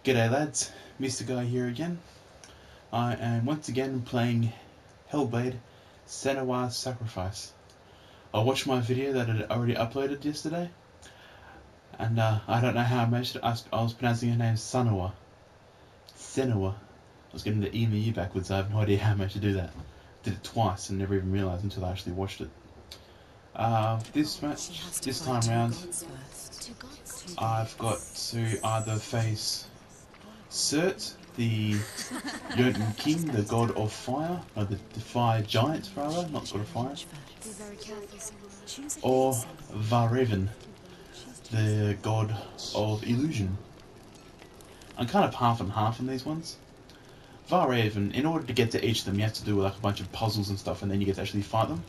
G'day lads, Mr. Guy here again. I am once again playing Hellblade Senua Sacrifice. I watched my video that I already uploaded yesterday, and I don't know how I managed it. I was pronouncing her name Senua. Senua. I was getting the E and the U backwards. I have no idea how I managed to do that. Did it twice and never even realised until I actually watched it. This time round, I've got to either face Surt, the Jotun king, the god of fire, or the fire giant rather, not god of fire, or Valravn, the god of illusion. I'm kind of half and half on these ones. Valravn, in order to get to each of them, you have to do like a bunch of puzzles and stuff, and then you get to actually fight them.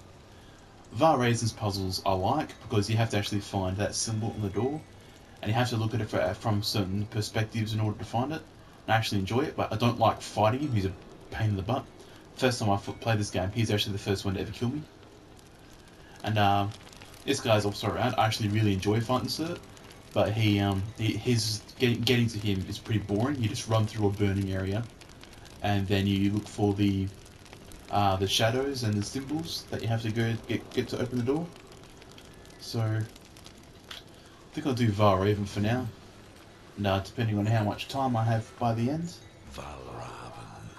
Valravn's puzzles I like because you have to actually find that symbol on the door, and you have to look at it from certain perspectives in order to find it. I actually enjoy it, but I don't like fighting him. He's a pain in the butt. First time I played this game, he's actually the first one to ever kill me. And this guy's also around. I actually really enjoy fighting Surt, but his getting to him is pretty boring. You just run through a burning area, and then you look for the shadows and the symbols that you have to go get to open the door. So I think I'll do Valravn for now. And depending on how much time I have by the end, Valravn,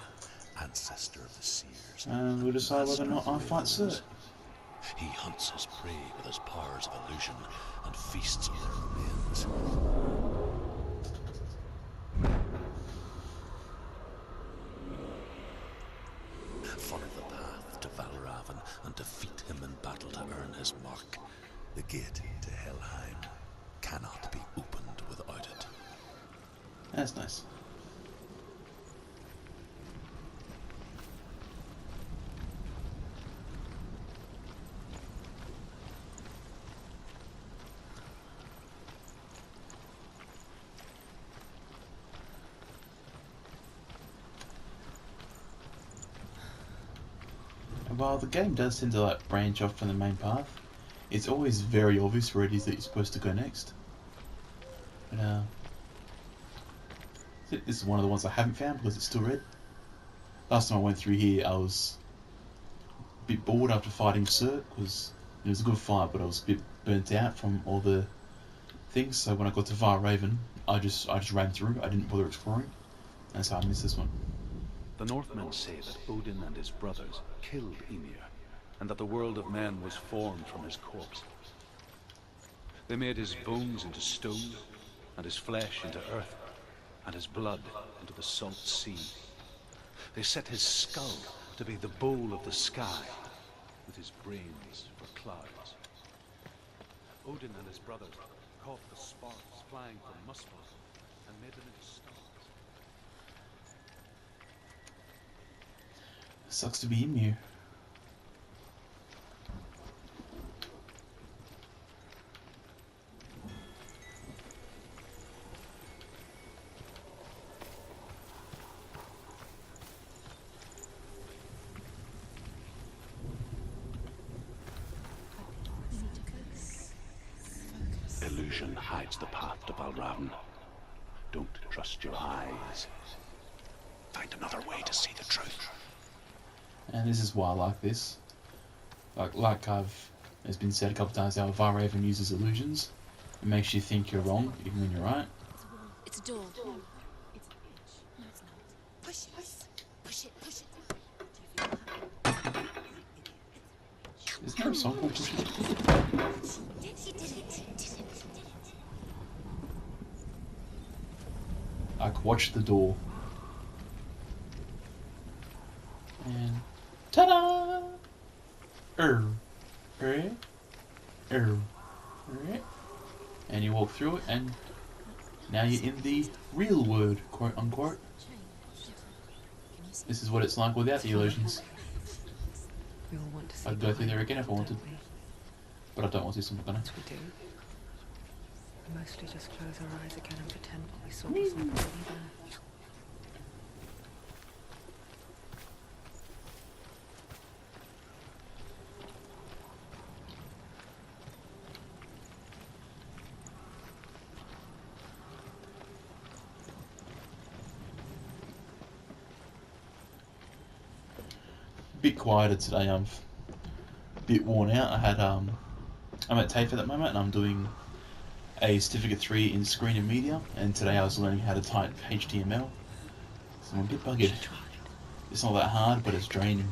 ancestor of the seers, we'll decide whether or not I fight Surt. He hunts his prey with his powers of illusion and feasts on their remains. Follow the path to Valravn and defeat him in battle to earn his mark. The gate to Helheim cannot be opened without it. That's nice. While the game does tend to like branch off from the main path, it's always very obvious where it is that you're supposed to go next. But this is one of the ones I haven't found because it's still red. Last time I went through here, I was a bit bored after fighting Surt because it was a good fight, but I was a bit burnt out from all the things. So when I got to Valravn, I just ran through. I didn't bother exploring, and so I missed this one. The Northmen say that Odin and his brothers killed Ymir, and that the world of men was formed from his corpse. They made his bones into stone, and his flesh into earth, and his blood into the salt sea. They set his skull to be the bowl of the sky, with his brains for clouds. Odin and his brothers caught the sparks flying from Muspel and made them into stars. Sucks to be Ymir. Illusion hides the path to Valravn. Don't trust your eyes. Find another way to see the truth. And this is why I like this. It's been said a couple times how Valravn uses illusions. It makes you think you're wrong, even when you're right. It's a door. It's a bitch. No, it's not. Push it. Push it. Push it. Isn't there a song called Push It? She did it. Like, watch the door. And ta-da! And you walk through it, and now you're in the real world, quote unquote. This is what it's like without the illusions. I'd go through there again if I wanted, but I don't want to, so I'm not gonna. We do. We mostly just close our eyes again and pretend what we saw was not really there. bit quieter today. I'm a bit worn out. I'm at TAFE at the moment, and I'm doing a Certificate 3 in Screen and Media, and today I was learning how to type HTML. So I'm a bit buggered. It's not that hard, but it's draining.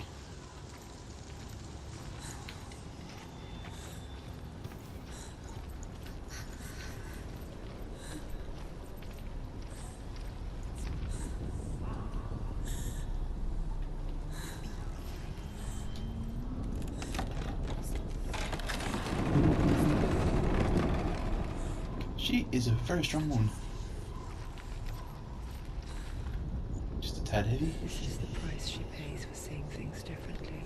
She is a very strong woman. Just a tad heavy. This is the price she pays for seeing things differently.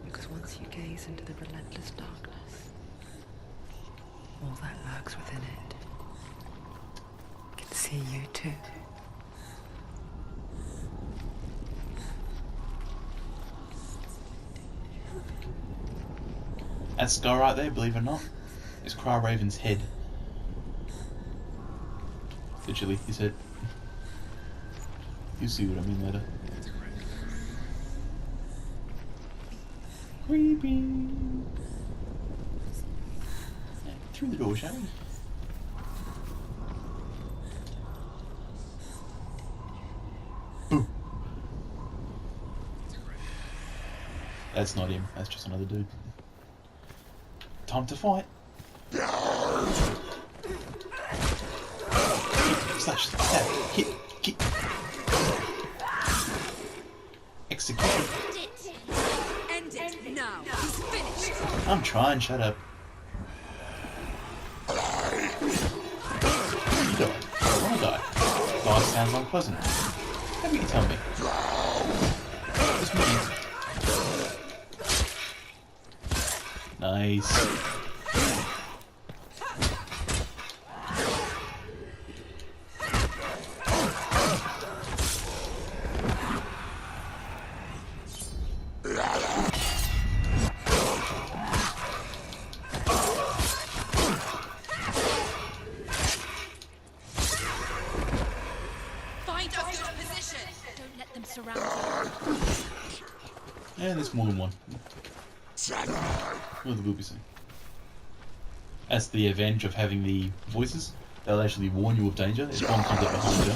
Because once you gaze into the relentless darkness, all that lurks within it can see you too. That scar right there, believe it or not, is Valravn's head. Literally, his head. You'll see what I mean later. Creepy. Through the door, shall we? Boom. That's not him. That's just another dude. Time to fight. Slash, stab, hit, kick. Execution. End it now. He's finished. I'm trying, shut up. You die. I wanna die. Die sounds unpleasant. How do you tell me? Just me. Nice. Find a good position. Don't let them surround you. Yeah, there's more than one. Well, there will be soon. That's the advantage of having the voices. They'll actually warn you of danger. If one comes up behind you,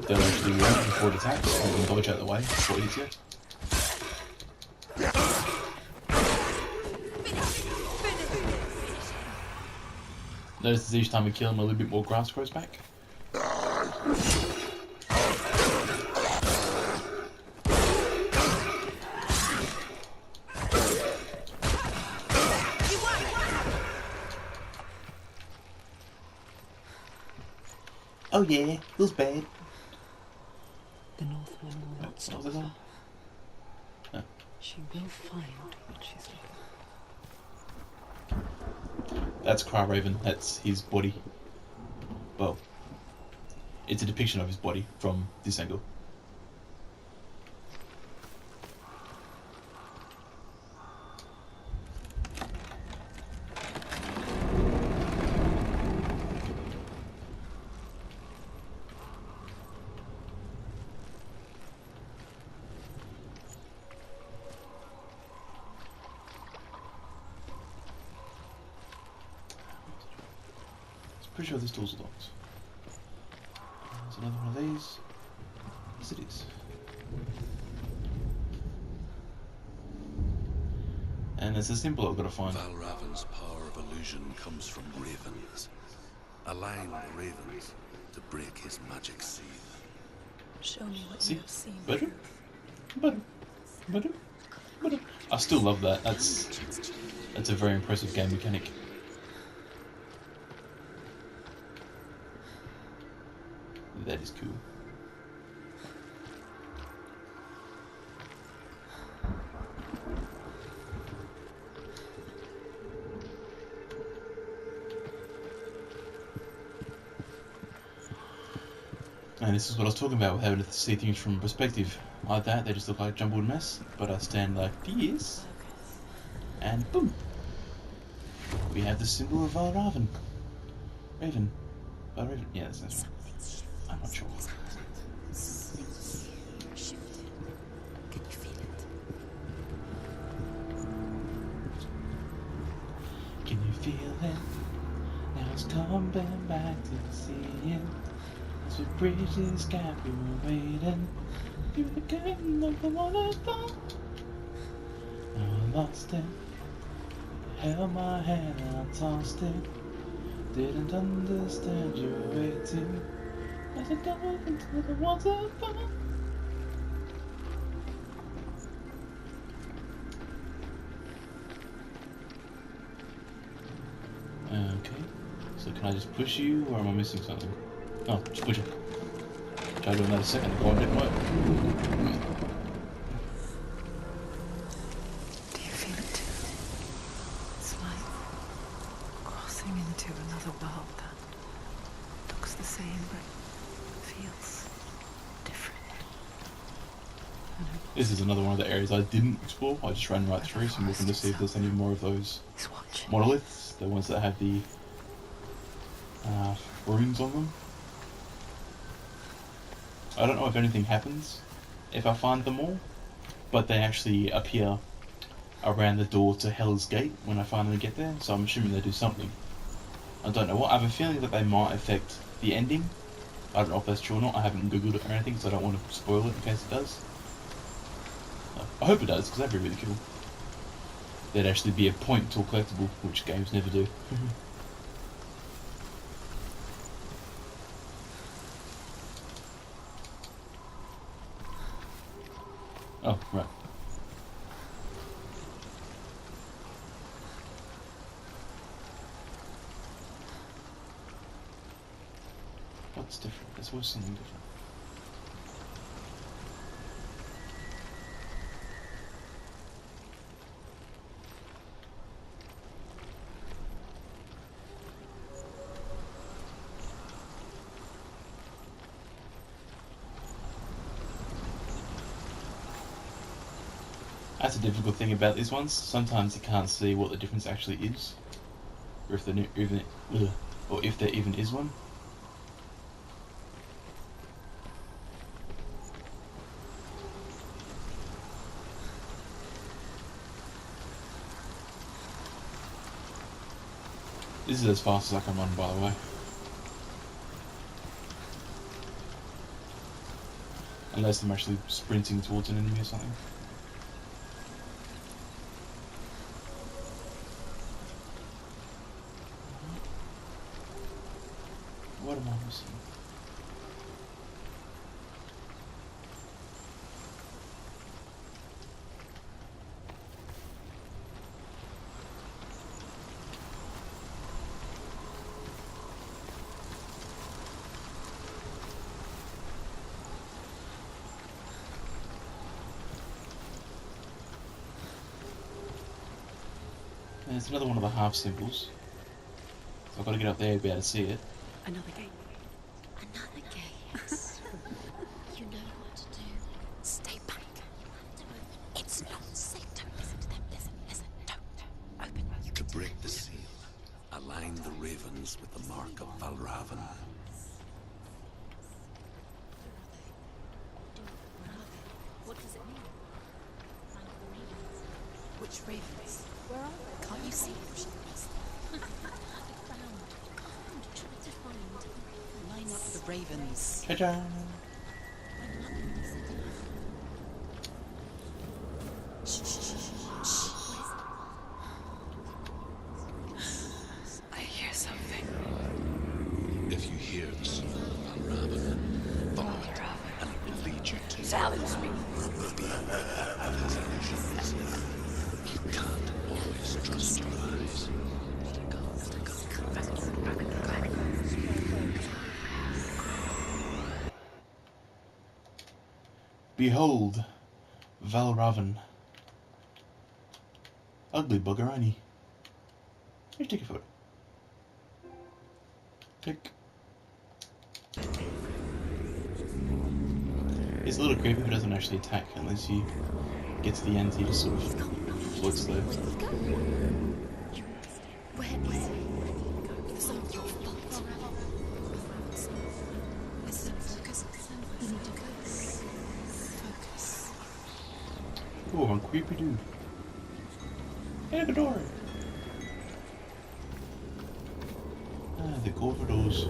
they'll actually warn you before it attacks. You can dodge out of the way before it hits you. Notice each time we kill him, a little bit more grass grows back. Oh yeah, feels bad. The Northman will not stop What's that her. Oh. She will find what she's looking for. That's Valravn, that's his body. Well, it's a depiction of his body from this angle. Pretty sure this door's locked. There's another one of these. Yes, it is. And there's a symbol I've got to find. Valravn's power of illusion comes from ravens. Allowing the ravens to break his magic seal. Show me what See? you have seen. Butter. I still love that. That's a very impressive game mechanic. That is cool. And this is what I was talking about with having to see things from perspective like that. They just look like a jumbled mess, but I stand like this, and boom, we have the symbol of Valravn. Valravn. Yeah, that's right. I'm not sure. Shifted. Can you feel it? It's coming back to the sea. As we bridge this gap, we were waiting. You were the curtain of the waterfall. Now I lost it. Held my hand and I tossed it. Didn't understand you were waiting. As I dove into the waterfall. Okay, so can I just push you, or am I missing something? Oh, just push it. Tried doing that a second ago and didn't work. Do you feel it too? It's like crossing into another world that looks the same but feels different. This is another one of the areas I didn't explore. I just ran right through, so I'm looking to see if there's any more of those He's watching. monoliths, the ones that have the runes on them. I don't know if anything happens if I find them all, but they actually appear around the door to Hell's Gate when I finally get there, so I'm assuming they do something. I don't know what. I have a feeling that they might affect the ending. I don't know if that's true or not. I haven't googled it or anything, so I don't want to spoil it in case it does. I hope it does, because that'd be really cool. There'd actually be a point to a collectible, which games never do. Oh, right. What's different? There's always something different. That's a difficult thing about these ones. Sometimes you can't see what the difference actually is, or if there even is one. This is as fast as I can run, by the way. Unless I'm actually sprinting towards an enemy or something. What am I missing? And it's another one of the half symbols. So I've got to get up there to be able to see it. Another gate. Another gate. You know what to do. Stay back. It's not safe. Don't listen to them. Listen. Don't. Open. To break the seal, align the ravens with the mark of Valravn. What does it mean? Find the ravens. Which ravens? Where are they? Can't you see them? Try to find. Line up the ravens. Ta-da! I hear something. If you hear the sound of Valravn, follow it, and it will lead you to Silence me. his illusions. You can't always trust your eyes. Behold, Valravn. Ugly bugger, ain't he? Here's take a photo. Click. It's a little creepy, but doesn't actually attack unless you get to the end. He just sort of floats there. Where is he? The sound of your thoughts. Listen, focus. You need to focus. Focus. Oh, I'm creepy dude. Hey, the door. The corridors.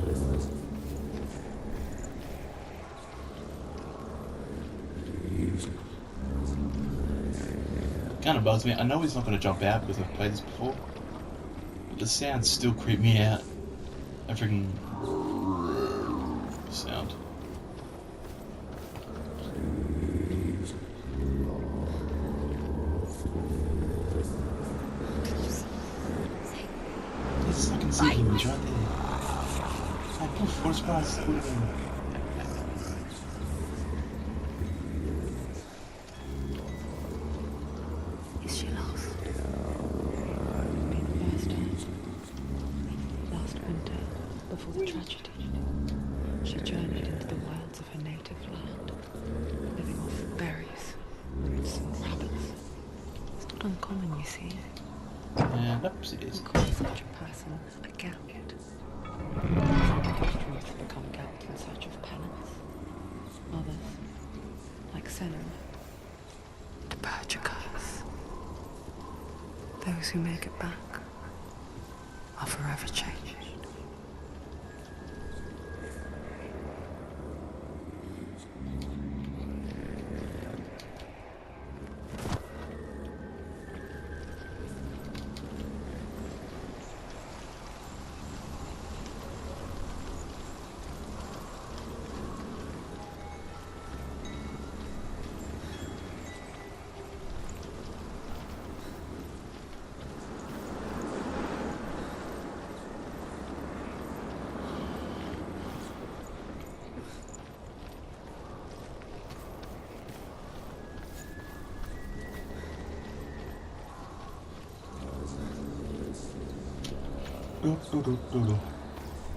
Kind of bugs me. I know he's not going to jump out because I've played this before, but the sounds still creep me out. A freaking sound. Yes, I can see him. He's right there. Hey, poof, what a surprise. Look at him. Is she lost? It'd be the first time. Last winter, before the tragedy, she journeyed into the wilds of her native land, living off berries, roots, and rabbits. It's not uncommon, you see. And ups it is. We call such a person a gout. Some Christians become gouts in search of penance. Others, like Senua, to purge a curse. Those who make it back are forever changed.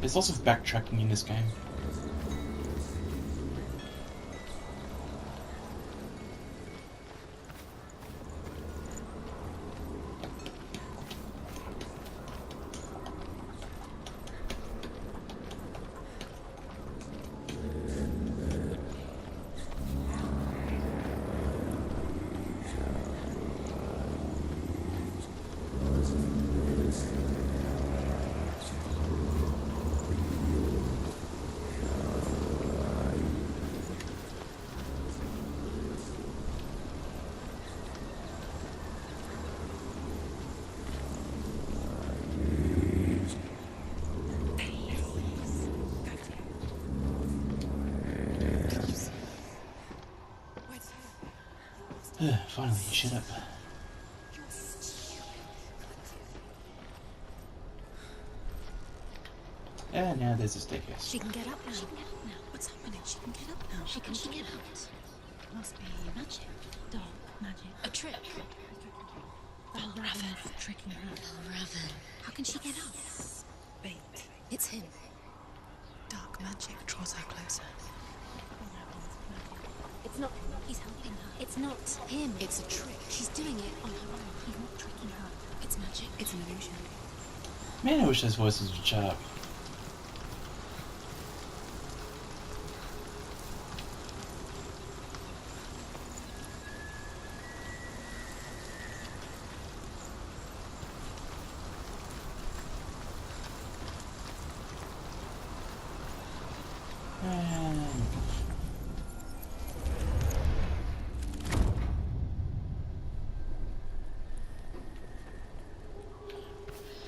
There's lots of backtracking in this game. Finally, shut up. And now there's a staircase. She can get up now. She can get up now. What's happening? She can get up now. She can get out. Must be magic. Dark magic. A trick. Valravn tricking her. Valravn. How can she get up? Bait. It's him. Dark magic draws her closer. It's not him. He's helping her. It's not him. It's a trick. She's doing it on her own. He's not tricking her. It's magic. It's an illusion. Man, I wish those voices would shut up.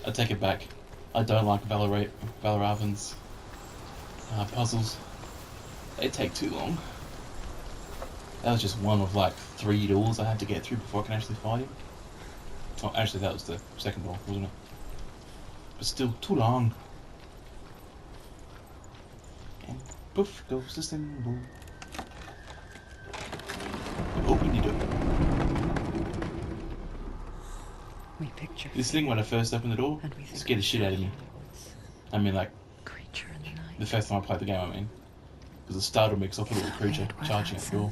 I take it back. I don't like Valravn's puzzles. They take too long. That was just one of like 3 doors I had to get through before I can actually fight him. Oh, actually that was the second door, wasn't it? But still, too long. And poof goes the symbol. Open the door. We picture This thing when I first opened the door and we think scared the shit out of me. I mean, like, creature in the night. the first time I played the game, I mean. Because it startled me because I thought it was a creature charging at the door.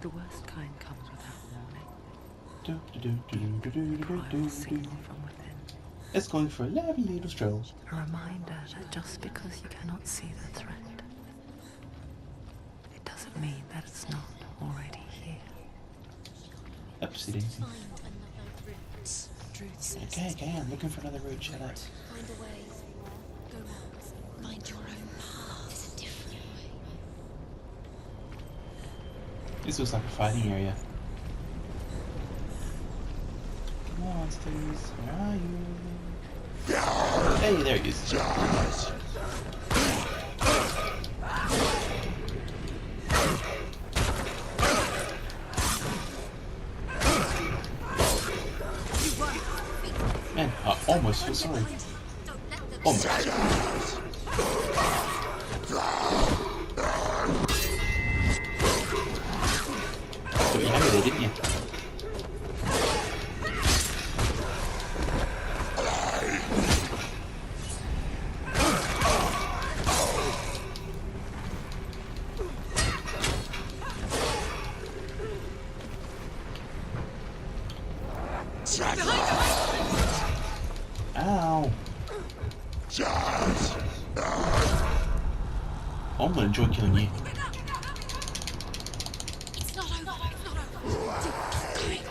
The worst kind comes without warning. Do-do-do-do-do-do-do-do-do-do. Primal signal from within. It's going for a lovely little stroll. A reminder that just because you cannot see the threat, it doesn't mean that it's not already here. Upsy daisy. Find another route. truth says. Okay, I'm looking for another route, shut up. Find a way. Go round. Find your own path. There's a different way. This looks like a fighting area. Come on, Steve, where are you? Hey, there he is. Man, I almost feel sorry. Almost. Got you hammered there, didn't you? Ow! I'm gonna enjoy killing you. It's not over. It's not over. Keep going.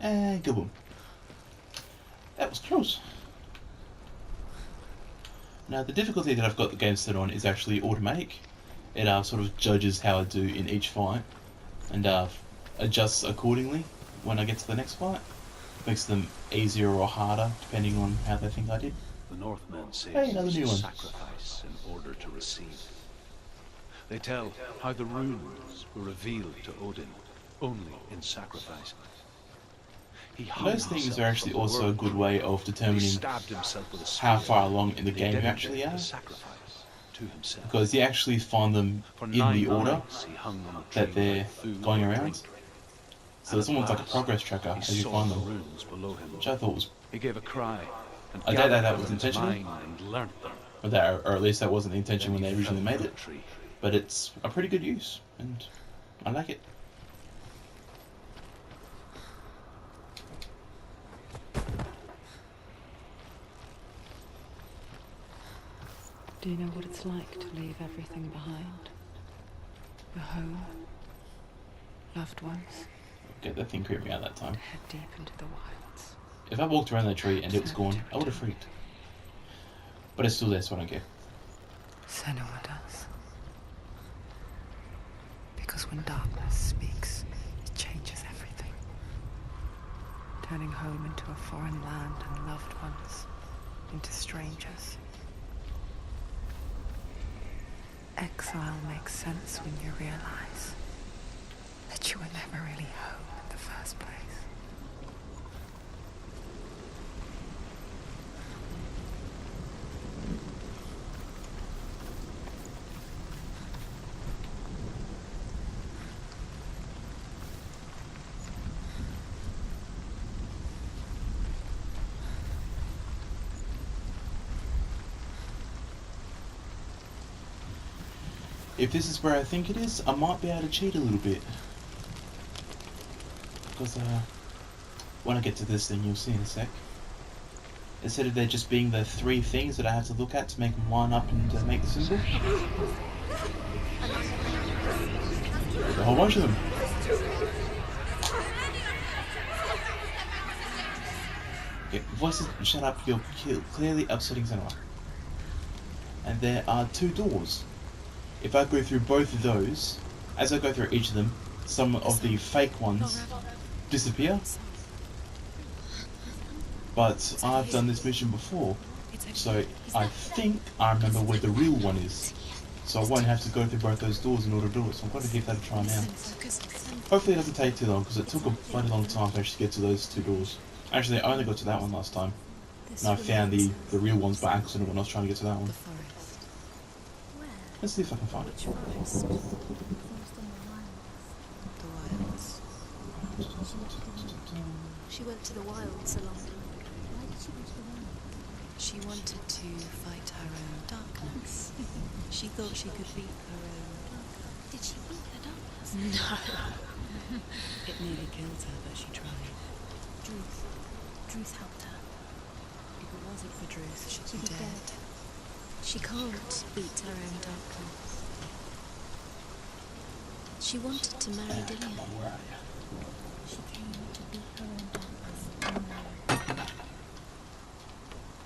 And go boom. That was close. Now the difficulty that I've got the game set on is actually automatic. It sort of judges how I do in each fight and adjusts accordingly when I get to the next fight. Makes them easier or harder depending on how they think I did. The Northmen say Hey, another new one. sacrifice in order to receive. They tell how the runes were revealed to Odin only in sacrifice. He hung Those things himself are actually from the also a world. good way of He determining stabbed himself with a how spear, far along in the and he game you dedicated actually are, the sacrifice to himself. because you actually find them For in 9 the order nights he hung on a that tree they're without food going or around. drink. So it's And almost at like a last, progress tracker he as you saw find the them, runes below him. which I thought was, He gave a cry and I doubt that gathered was them in his intentional. mind and learnt them. or at least that wasn't the intention when Then they he originally fell made from it. the tree. But it's a pretty good use, and I like it. Do you know what it's like to leave everything behind? Your home, loved ones, Get that thing creeped me out that time. to head deep into the wilds. If I walked around that tree and it was gone, I would have freaked. But it's still there, so I don't care. Senua does. Because when darkness speaks, it changes everything. Turning home into a foreign land and loved ones into strangers. Exile makes sense when you realize that you were never really home in the first place. If this is where I think it is, I might be able to cheat a little bit. Because when I get to this thing, you'll see in a sec. Instead of there just being the 3 things that I have to look at to make them line up and make the symbol. There's a whole bunch of them. Okay, voices, shut up, you're clearly upsetting Senua. And there are 2 doors. If I go through both of those, as I go through each of them, some of the fake ones disappear. But I've done this mission before, so I think I remember where the real one is. So I won't have to go through both those doors in order to do it, so I'm going to give that a try now. Hopefully it doesn't take too long, because it took a bloody long time to actually get to those 2 doors. Actually, I only got to that one last time. This And I found the reminds real ones by accident when I was trying to get to that The one. forest. Where? Let's see if I can find it. Which forest? The forest in the wilds. The wilds. She went to the wilds a long time ago. Why did she go to the wilds? She wanted to fight her own darkness. She thought she could beat her own darkness. Did she beat the darkness? No. It nearly killed her, but she tried. Druth helped her. If it wasn't for Druth, she'd She'd be be dead. She can't beat her own darkness. She wanted to marry Come Dillian. on, where are you? She came to beat her own darkness.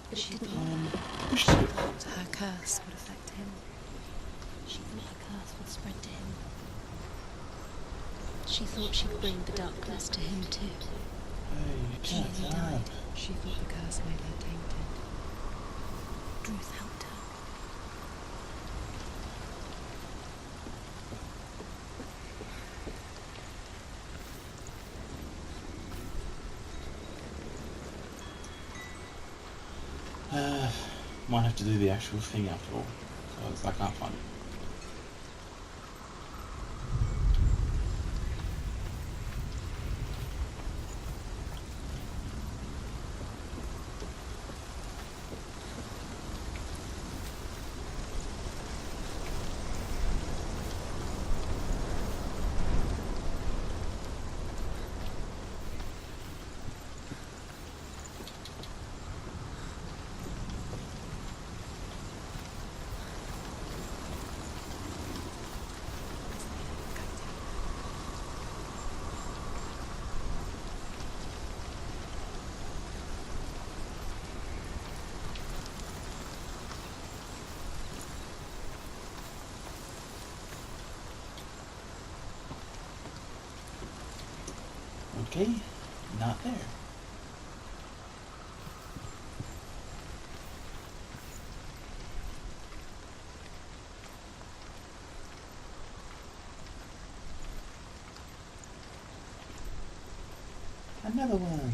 But it didn't work. Push it. Her curse would affect him. She thought the curse would spread to him. She thought she'd bring the darkness to him too. Hey, She shut nearly up. died. She thought the curse made her tainted. Druth helped her. Might have to do the actual thing after all, because I can't find it. Okay, not there. Another one.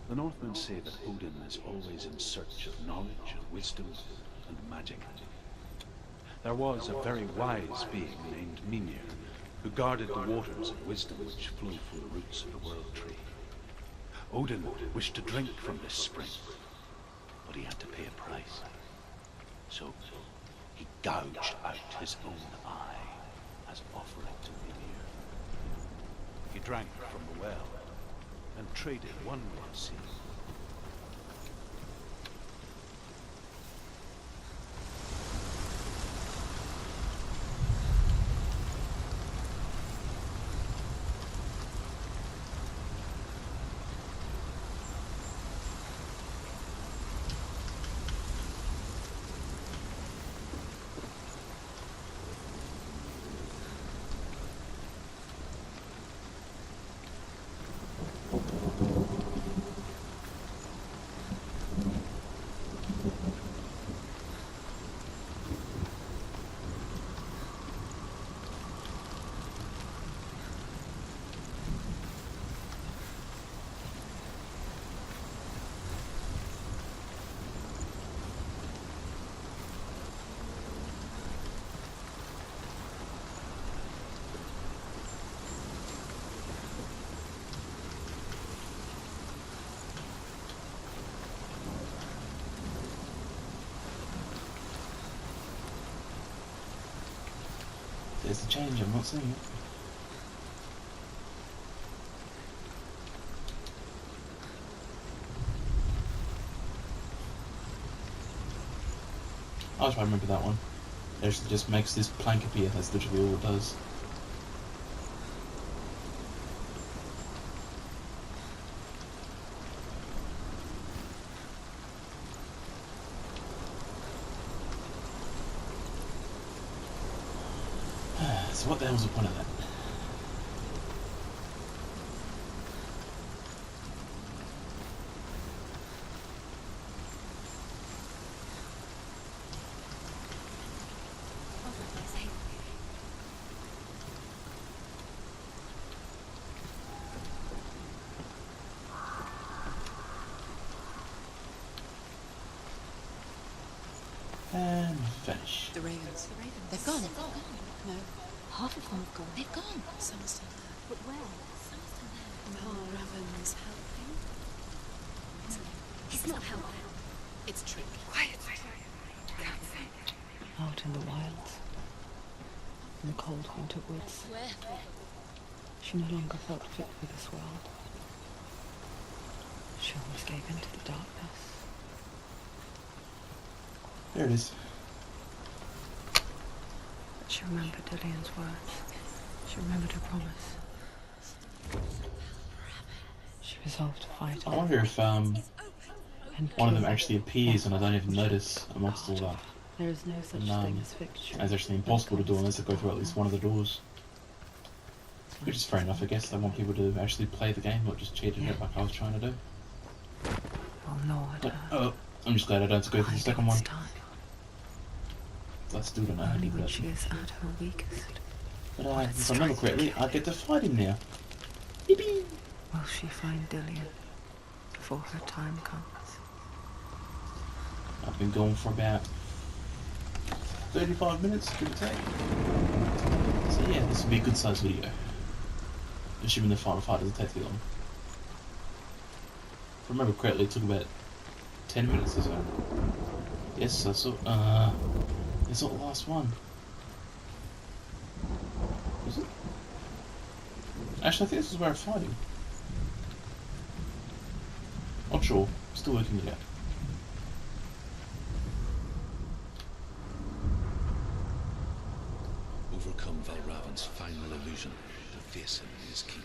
The Northmen say that Odin is always in search of knowledge and wisdom and magic. There was a very wise being named Mimir, who guarded the waters of wisdom which flow from the roots of the World Tree. Odin wished to drink from this spring, but he had to pay a price. So he gouged out his own eye as offering to Mimir. He drank from the well and traded one red sea. There's the change, I'm not seeing it. I'll try to remember that one. It actually just makes this plank appear, that's literally all it does. So what the hell's the point of that? And vanish. The ravens. They've gone. No. Half of them have gone. They've gone. Some are still there. But where? Some are still there. Valravn's helping. It's not helping. It's trick. Quiet. Out in the wilds, in the cold winter woods, Where? she no longer felt fit for this world. She almost gave in to the darkness. There it is. But she remembered Dillian's words. She remembered her promise. She resolved to fight I on wonder if and one of them kill. actually appears and I don't even notice amongst all that. There is no such And, thing as victory. It's actually impossible to do unless I go through at least one of the doors. Which is fair enough, I guess. I want people to actually play the game, not just cheat at it like I was trying to do. Oh no, But, I'm just glad I don't have to go through the second one. It's time. I still don't know how to Only do when that. she is at her weakest But if I remember correctly, I get to fight him now. Yippee! will she find Dillian before her time comes. I've been going for about 35 minutes, give or take. So yeah, this will be a good sized video. Assuming the final fight doesn't take too long. If I remember correctly, it took about 10 minutes or so. Yes, I saw. It's not the last one. Is it? Actually, I think this is where I'm fighting. Not sure. Still working it out. Overcome Valravn's final illusion to face him in his keep.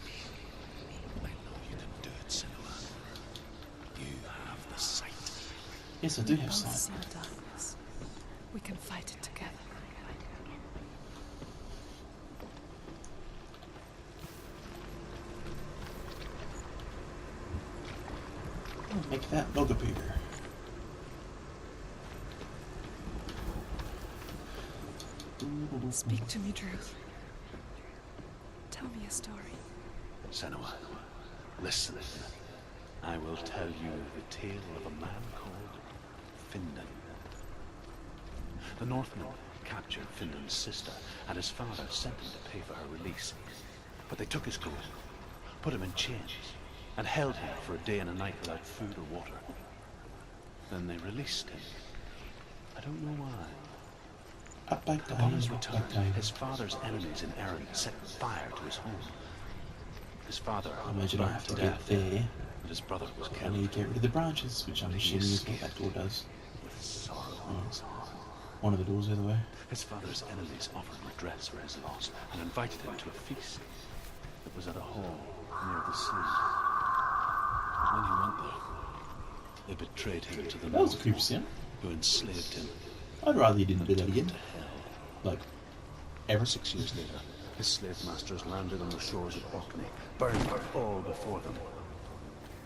I know you can do it, Senua. You have the sight. Yes, I do have Both sight. see the darkness. We can fight it together. Make that dog appear. Speak to me, Drew. Tell me a story. Senua, listen. I will tell you the tale of a man called Findan. The Northmen captured Findan's sister, and his father sent him to pay for her release. But they took his gold, put him in chains, and held him for a day and a night without food or water. Then they released him. I don't know why. Upon his return, his father's enemies in Erin set fire to his home. His father I imagine I have to burned get death, there. and his brother was I killed. need to get rid of the branches, which I'm He assuming is what escaped that door does. with sorrow Oh. in his heart. One of the doors the other way. His father's enemies offered redress for his loss and invited him to a feast that was at a hall near the sea. But when he went there, they betrayed him to the That was a Northmen, creepy scene. who enslaved him I'd rather you didn't do and that took him again. to hell. Like, ever. 6 years later, his slave masters landed on the shores of Orkney, burned all before them.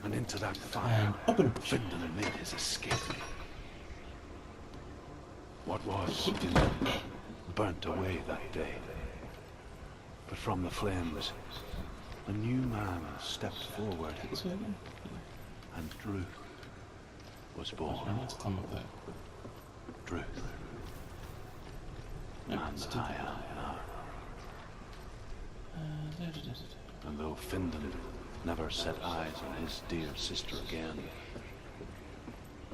And into that fire, And up in a bush. Findan made his escape. What was Findan burnt away that day. But from the flames, a new man stepped forward, This way again? and Druth was I born. need to climb up there. Druth, Nope, man it's that too I bad. am now. And though Findan never set eyes on his dear sister again,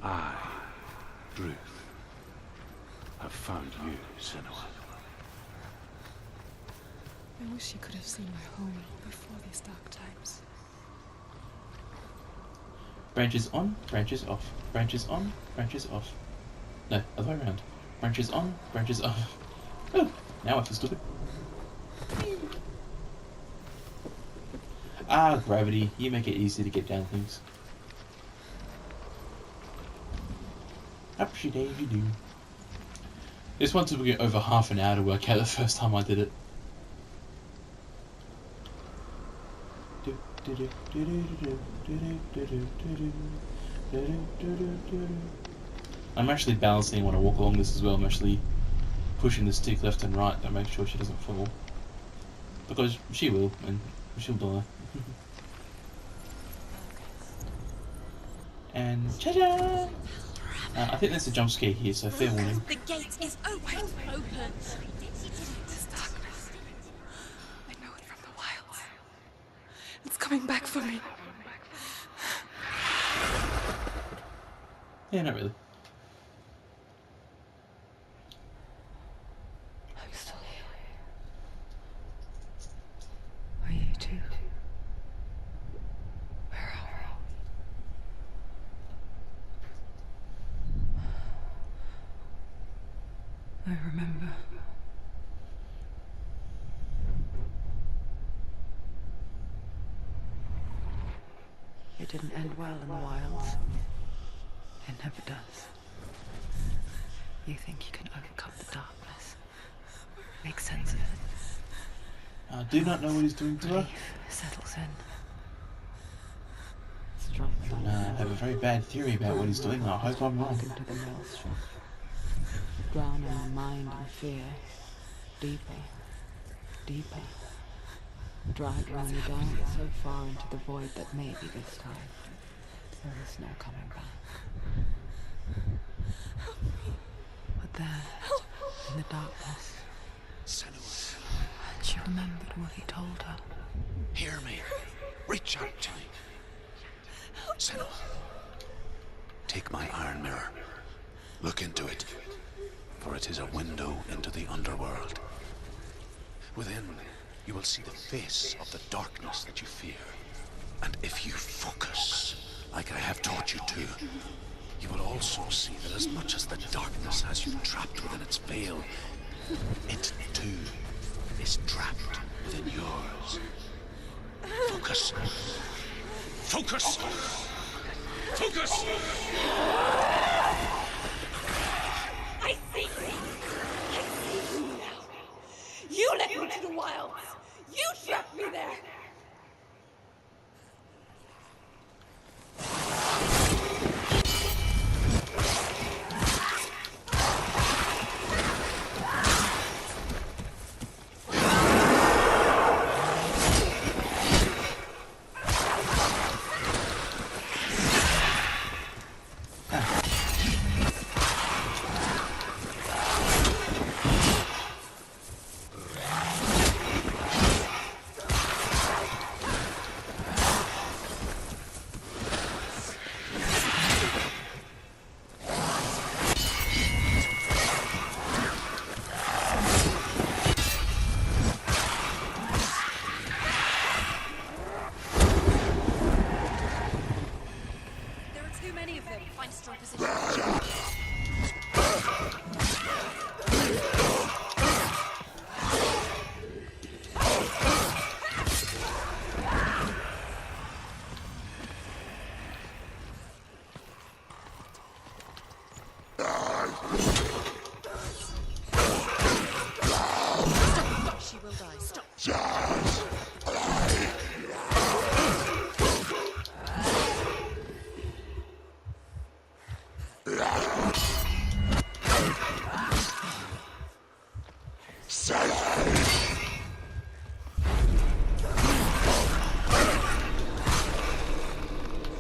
I, Druth, have found you, Senua. I wish you could have seen my home before these dark times. Branches on, branches off. Branches on, branches off. No, other way around. Branches on, branches off. Oh, now I feel stupid. Ah, gravity. You make it easy to get down things. Upsy daisy do. This one took me over half an hour to work out the first time I did it. I'm actually balancing when I walk along this as well. I'm actually pushing the stick left and right to make sure she doesn't fall. Because she will, and she'll die. And cha-cha! I think there's a jump scare here, so fair warning. The gate is open. Open. This darkness. I know it from the wilds. It's coming back for me. Yeah, not really. I'm still here. Are you too? Where are we? I remember. It didn't end well in the wilds. It never does. You think you can overcome the darkness, make sense of it. I do not know what he's doing to her. Relief settles in. Strike I have a very bad theory about what he's doing, and I hope I'm wrong. into the maelstrom, drowning my mind in fear, deeper, deeper, dragging me down so far into the void that maybe this time there is no coming back. But there, in the darkness, Senua, she remembered what he told her. hear me. Reach out to me. Senua, take my iron mirror. Look into it, for it is a window into the underworld. Within, you will see the face of the darkness that you fear. And if you focus, like I have taught you to, you will also see that as much as the darkness has you trapped within its veil, it too is trapped within yours. Focus. Focus! Focus! I see you. I see you now. You led me to the wilds. You trapped me there.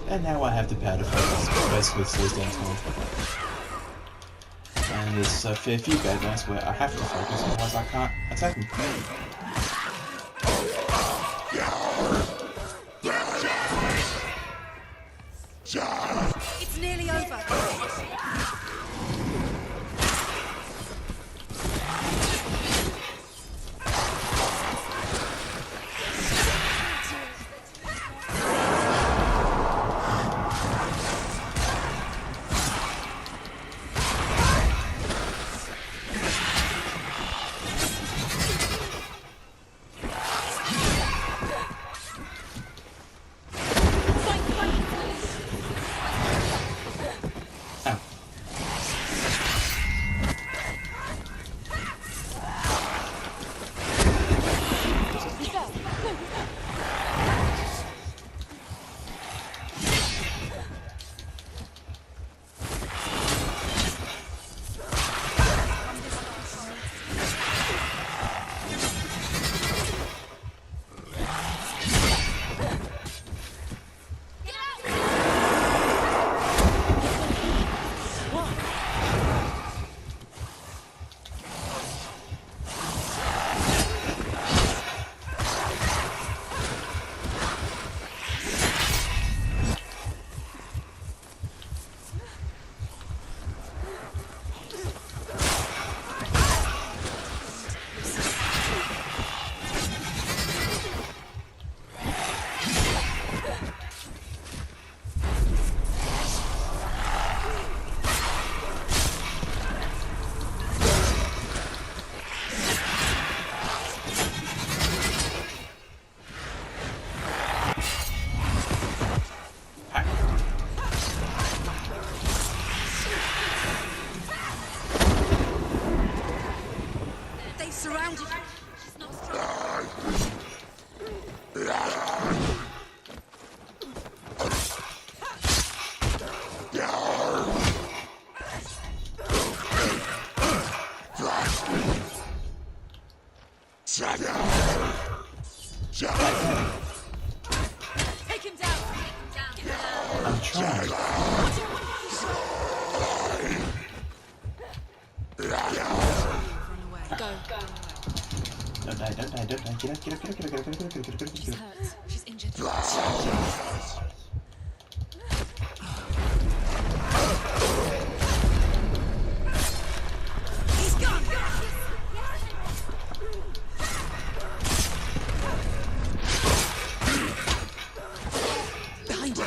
And now I have the power to focus, which basically slows down time. And there's a fair few bad guys where I have to focus, otherwise I can't attack them. It's nearly over. Get up, get up, get up, get up, get up, get up, get up, get up, She's get up. hurt. She's injured. He's gone! Behind you!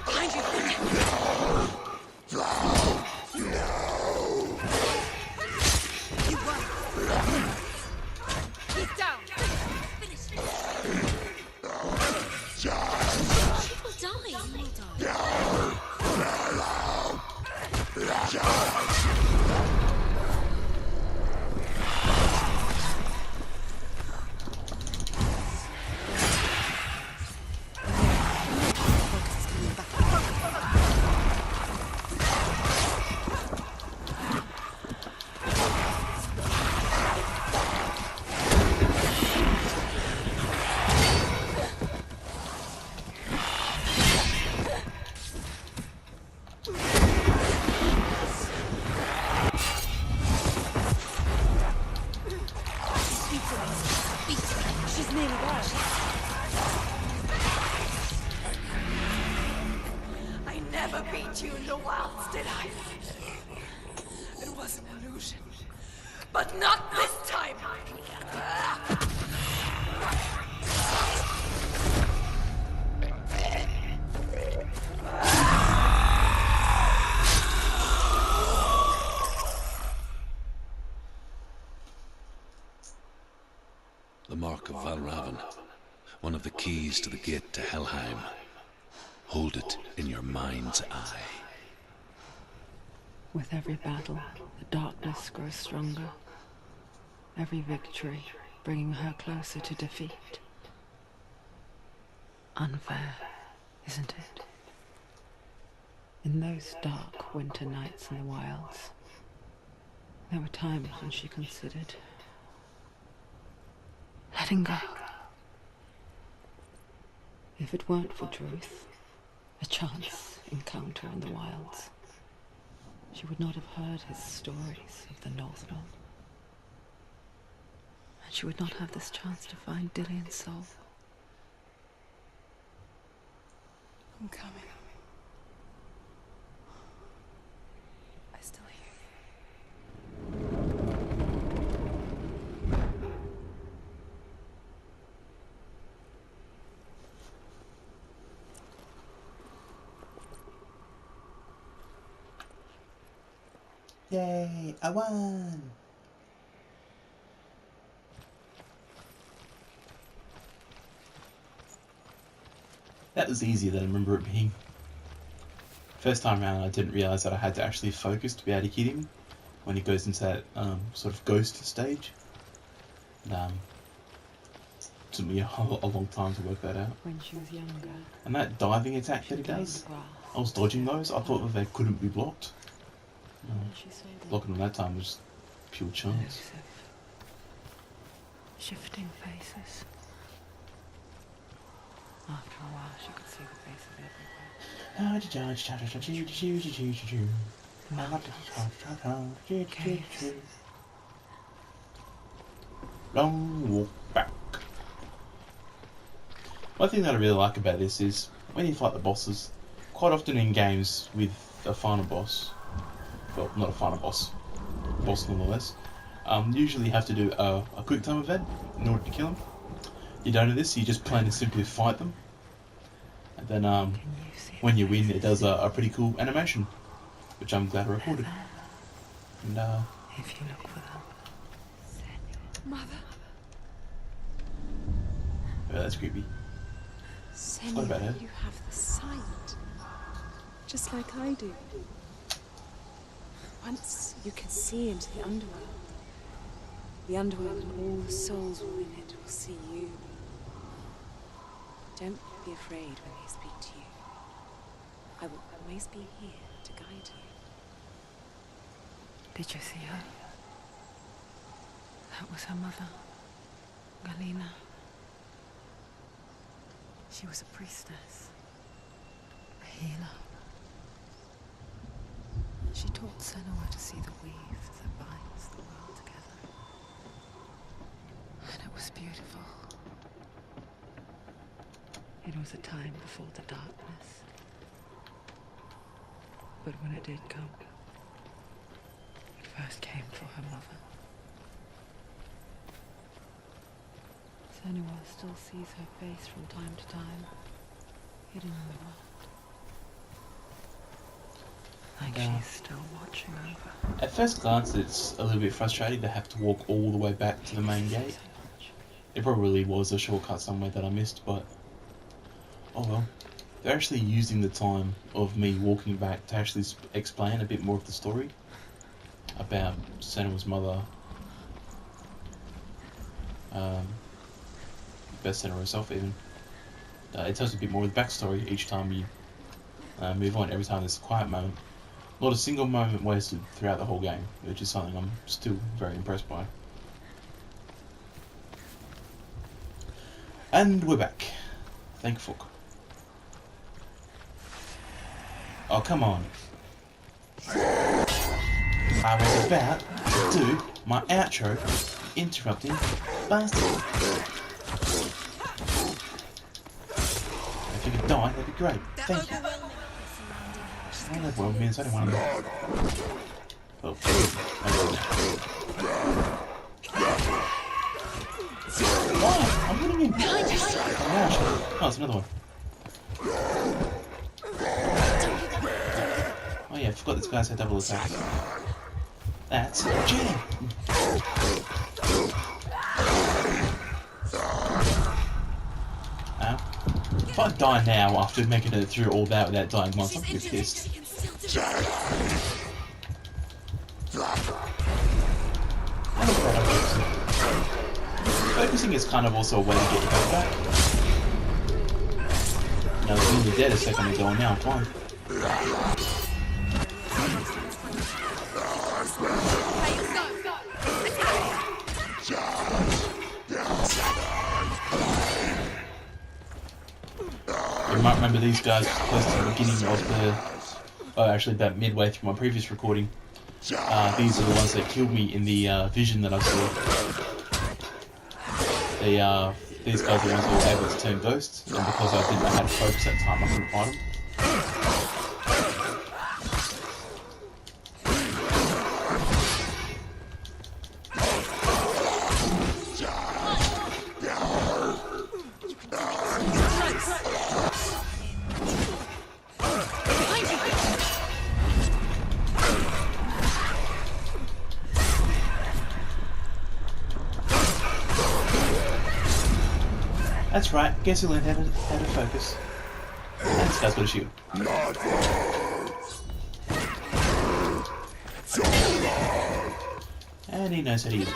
Behind you! You won! He's down! Finish! She will die. Focus is coming back. She's nearly there. I never beat you in the wilds, did I? It was an illusion. But not this time! The mark of Valravn, one of the keys to the gate to Helheim. Hold it in your mind's eye. With every battle, the darkness grows stronger. Every victory bringing her closer to defeat. Unfair, isn't it? In those dark winter nights in the wilds, there were times when she considered letting go. If it weren't for Druth, a chance encounter in the wilds, she would not have heard his stories of the Northmen. And she would not have this chance to find Dillion's soul. I'm coming. I still hear Yay, I won! That was easier than I remember it being. First time around I didn't realise that I had to actually focus to be able to hit him when he goes into that sort of ghost stage. And, took me a long time to work that out. When she was younger, And that diving attack that he does, I was dodging those. I thought that they couldn't be blocked. she saw the Blocking them that time was pure chance. elusive, shifting faces. After a while, she could see the faces everywhere. Long walk back. One thing that I really like about this is when you fight the bosses, quite often in games with a final boss, well, not a final boss, boss nonetheless, usually you have to do a quick time event in order to kill them. You don't do this, you just plain and simply fight them. And then when you win, it does a pretty cool animation, which I'm glad I recorded. And If you look for them. Mother. oh, that's creepy. What about Senua, it? you have the sight. Just like I do. Once you can see into the underworld. The underworld and all the souls within it will see you. Don't be afraid when they speak to you. I will always be here to guide you. Did you see her? That was her mother, Galina. She was a priestess, a healer. She taught Senua to see the weave that binds the world together. And it was beautiful. It was a time before the darkness. But when it did come, it first came for her mother. Senua still sees her face from time to time, hidden in the world. Like she's still watching over. At first glance, it's a little bit frustrating to have to walk all the way back to the main gate. It probably was a shortcut somewhere that I missed, but oh well. They're actually using the time of me walking back to actually explain a bit more of the story about Senua's mother, about Senua herself even. It tells a bit more of the backstory each time you move on, every time there's a quiet moment. Not a single moment wasted throughout the whole game, which is something I'm still very impressed by. And we're back. Thank fuck. Oh, come on. I was about to do my outro, interrupting bastard. If you could die, that'd be great. Thank you. I don't know what it means, I don't want to know. Oh, oh, I'm hitting him! Oh, it's another one. Oh yeah, I forgot this guy's had double attacks. That's cheating! Ow. If I die now after making it through all that without dying once, I'm pretty pissed. Focusing is kind of also a way to get your health back. You know, when you're dead a second ago, and now I'm fine. You might remember these guys close to the beginning of the... Oh, actually about midway through my previous recording. These are the ones that killed me in the vision that I saw. These guys are the ones that were able to turn ghosts, and because I didn't know how to focus at the time, I couldn't fight them. That's right, guess who learned how to focus? This guy's got a shield. And he knows how to use it.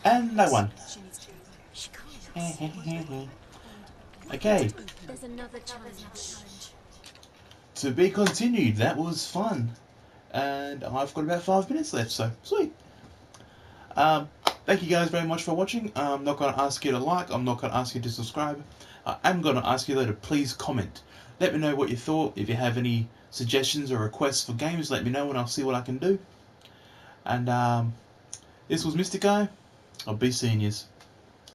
And no one. Okay. There's another challenge. To be continued. That was fun. And I've got about 5 minutes left, so sweet. Thank you guys very much for watching. I'm not going to ask you to like. I'm not going to ask you to subscribe. I'm going to ask you though to please comment. Let me know what you thought. If you have any suggestions or requests for games, let me know and I'll see what I can do. And this was Mr. Guy. I'll be seeing yous.